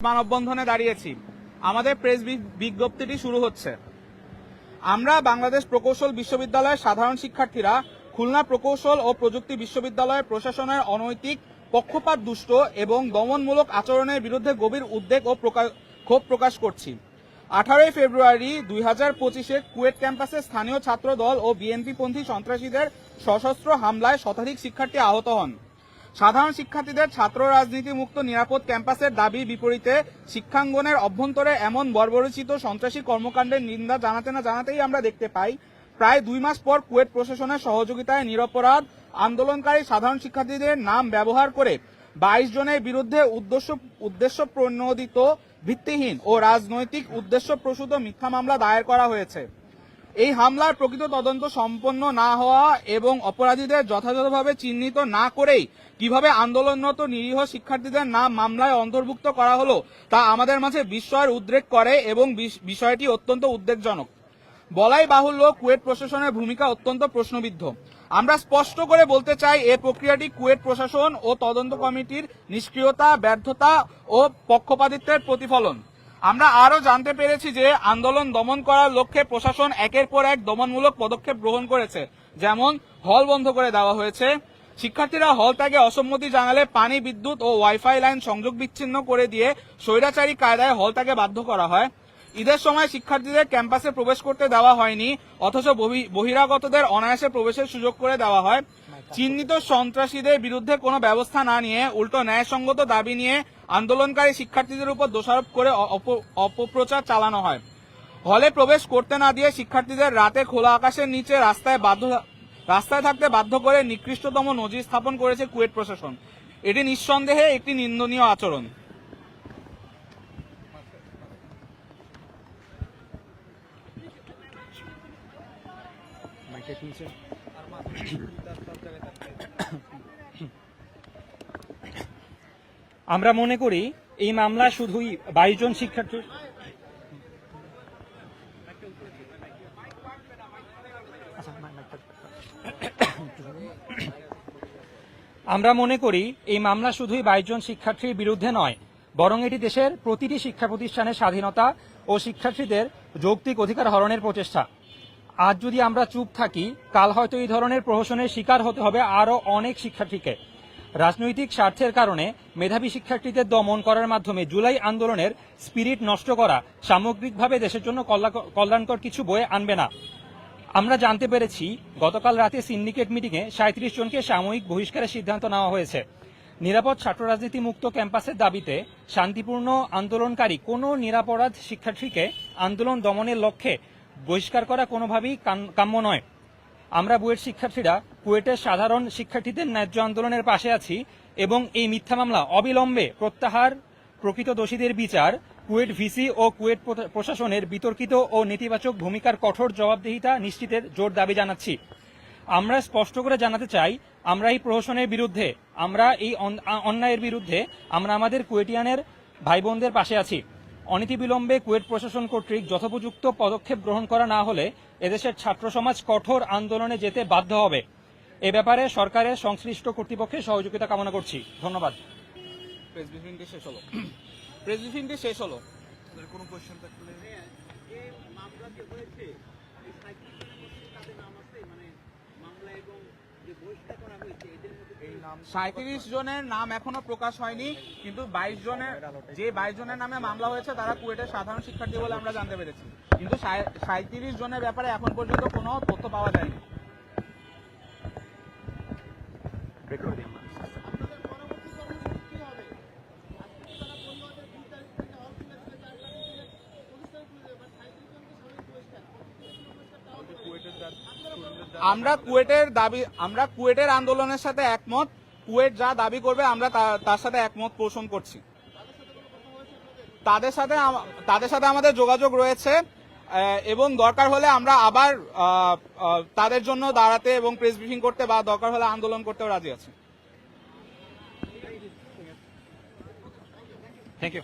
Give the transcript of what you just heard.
মানববন্ধনে দাঁড়িয়েছি। আমাদের প্রেস বিজ্ঞপ্তিটি শুরু হচ্ছে। আমরা বাংলাদেশ প্রকৌশল বিশ্ববিদ্যালয়ের সাধারণ শিক্ষার্থীরা খুলনা প্রকৌশল ও প্রযুক্তি বিশ্ববিদ্যালয়ের প্রশাসনের অনৈতিক, পক্ষপাত দুষ্ট এবং দমনমূলক আচরণের বিরুদ্ধে গভীর উদ্বেগ ও ক্ষোভ প্রকাশ করছি। 18 ফেব্রুয়ারি 2025-এ কুয়েট ক্যাম্পাসে স্থানীয় ছাত্র দল ও বিএনপিপন্থী সন্ত্রাসীদের সশস্ত্র হামলায় শতাধিক শিক্ষার্থী আহত হন। সাধারণ শিক্ষার্থীদের ছাত্র রাজনীতি মুক্ত নিরাপদ ক্যাম্পাসের দাবি বিপরীতে শিক্ষাঙ্গনের অভ্যন্তরে এমন বর্বরচিত সন্ত্রাসী কর্মকাণ্ডের নিন্দা জানাতে না জানাতেই আমরা দেখতে পাই প্রায় 2 মাস পর কুয়েট প্রশাসনের সহযোগিতায় নিরপরাধ আন্দোলনকারী সাধারণ শিক্ষার্থীদের নাম ব্যবহার করে 22 জনের বিরুদ্ধে উদ্দেশ্য প্রণোদিত, ভিত্তিহীন ও রাজনৈতিক উদ্দেশ্য প্রসূত মিথ্যা মামলা দায়ের করা হয়েছে। এই হামলার প্রকৃত তদন্ত সম্পন্ন না হওয়া এবং অপরাধীদের যথাযথভাবে চিহ্নিত না করেই কিভাবে আন্দোলনরত নিরীহ শিক্ষার্থীদের নাম মামলায় অন্তর্ভুক্ত করা হলো তা আমাদের মাঝে বিস্ময়ের উদ্রেক করে এবং বিষয়টি অত্যন্ত উদ্বেগজনক। বলাই বাহুল্য, কুয়েট প্রশাসনের ভূমিকা অত্যন্ত প্রশ্নবিদ্ধ। আমরা স্পষ্ট করে বলতে চাই, এই প্রক্রিয়াটি কুয়েট প্রশাসন ও তদন্ত কমিটির নিষ্ক্রিয়তা, ব্যর্থতা ও পক্ষপাতিত্বের প্রতিফলন। আমরা আরও জানতে পেরেছি যে আন্দোলন দমন করার লক্ষ্যে প্রশাসন একের পর এক দমনমূলক পদক্ষেপ গ্রহণ করেছে। যেমন হল বন্ধ করে দেওয়া হয়েছে, শিক্ষার্থীরা হল ত্যাগে অসম্মতি জানালে পানি, বিদ্যুৎ ও ওয়াইফাই লাইন সংযোগ বিচ্ছিন্ন করে দিয়ে স্বৈরাচারী কায়দায় হল ত্যাগে বাধ্য করা হয়। ঈদের সময় শিক্ষার্থীদের ক্যাম্পাসে প্রবেশ করতে দেওয়া হয়নি, অথচ বহিরাগতদের অনায়াসে প্রবেশের সুযোগ করে দেওয়া হয়। চিহ্নিত সন্ত্রাসীদের বিরুদ্ধে কোনো ব্যবস্থা না নিয়ে উল্টো ন্যায়সঙ্গত দাবি নিয়ে আন্দোলনকারী শিক্ষার্থীদের উপর দোষারোপ করে অপপ্রচার চালানো হয়। হলে প্রবেশ করতে না দিয়ে শিক্ষার্থীদের রাতে খোলা আকাশের নিচে রাস্তায় থাকতে বাধ্য করে নিকৃষ্টতম নজির স্থাপন করেছে কুয়েট প্রশাসন। এটি নিঃসন্দেহে একটি নিন্দনীয় আচরণ। আমরা মনে করি এই মামলা শুধুই 22 জন শিক্ষার্থী আমরা মনে করি এই মামলা শুধুই 22 জন শিক্ষার্থীর বিরুদ্ধে নয়, বরং এটি দেশের প্রতিটি শিক্ষা প্রতিষ্ঠানের স্বাধীনতা ও শিক্ষার্থীদের যৌক্তিক অধিকার হরণের প্রচেষ্টা। আজ যদি আমরা চুপ থাকি, কাল হয়তো এই ধরনের প্রহসনের শিকার হতে হবে আরও অনেক শিক্ষার্থীকে। রাজনৈতিক স্বার্থের কারণে মেধাবী শিক্ষার্থীদের দমন করার মাধ্যমে জুলাই আন্দোলনের স্পিরিট নষ্ট করা সামগ্রিকভাবে দেশের জন্য কল্যাণকর কিছু বয়ে আনবে না। আমরা জানতে পেরেছি গতকাল রাতে সিন্ডিকেট মিটিংয়ে 37 জনকে সাময়িক বহিষ্কারের সিদ্ধান্ত নেওয়া হয়েছে। নিরাপদ ছাত্র রাজনীতি মুক্ত ক্যাম্পাসের দাবিতে শান্তিপূর্ণ আন্দোলনকারী কোনো নিরাপরাধ শিক্ষার্থীকে আন্দোলন দমনের লক্ষ্যে বহিষ্কার করা কোনোভাবেই কাম্য নয়। আমরা বুয়েট শিক্ষার্থীরা কুয়েটের সাধারণ শিক্ষার্থীদের ন্যায্য আন্দোলনের পাশে আছি এবং এই মিথ্যা মামলা অবিলম্বে প্রত্যাহার, প্রকৃত দোষীদের বিচার, কুয়েট ভিসি ও কুয়েট প্রশাসনের বিতর্কিত ও নেতিবাচক ভূমিকার কঠোর জবাবদিহিতা নিশ্চিতের জোর দাবি জানাচ্ছি। আমরা স্পষ্ট করে জানাতে চাই, আমরা এই প্রহসনের বিরুদ্ধে, আমরা এই অন্যায়ের বিরুদ্ধে আমরা আমাদের কুয়েটিয়ানের ভাই বোনদের পাশে আছি। অনতিবিলম্বে কুয়েট প্রশাসন কর্তৃক যথোপযুক্ত পদক্ষেপ গ্রহণ করা না হলে এদেশের ছাত্র সমাজ কঠোর আন্দোলনে যেতে বাধ্য হবে। এ ব্যাপারে সরকারের সংশ্লিষ্ট কর্তৃপক্ষের সহযোগিতা কামনা করছি। ধন্যবাদ। প্রেস ব্রিফিংটি শেষ হলো। কোনো কোশ্চেন থাকলে 37 জনের নাম এখনো প্রকাশ হয়নি, কিন্তু 22 জনের নামে মামলা হয়েছে তারা কুয়েটের সাধারণ শিক্ষার্থী বলে আমরা জানতে পেরেছি, কিন্তু 37 জনের ব্যাপারে এখন পর্যন্ত কোনো তথ্য পাওয়া যায়নি। আমরা কুয়েটের আন্দোলনের সাথে একমত। কুয়েট যা দাবি করবে আমরা তার সাথে একমত পোষণ করছি। তাদের সাথে আমাদের যোগাযোগ রয়েছে এবং দরকার হলে আমরা আবার তাদের জন্য দাঁড়াতে এবং প্রেস ব্রিফিং করতে বা দরকার হলে আন্দোলন করতেও রাজি আছি। Thank you.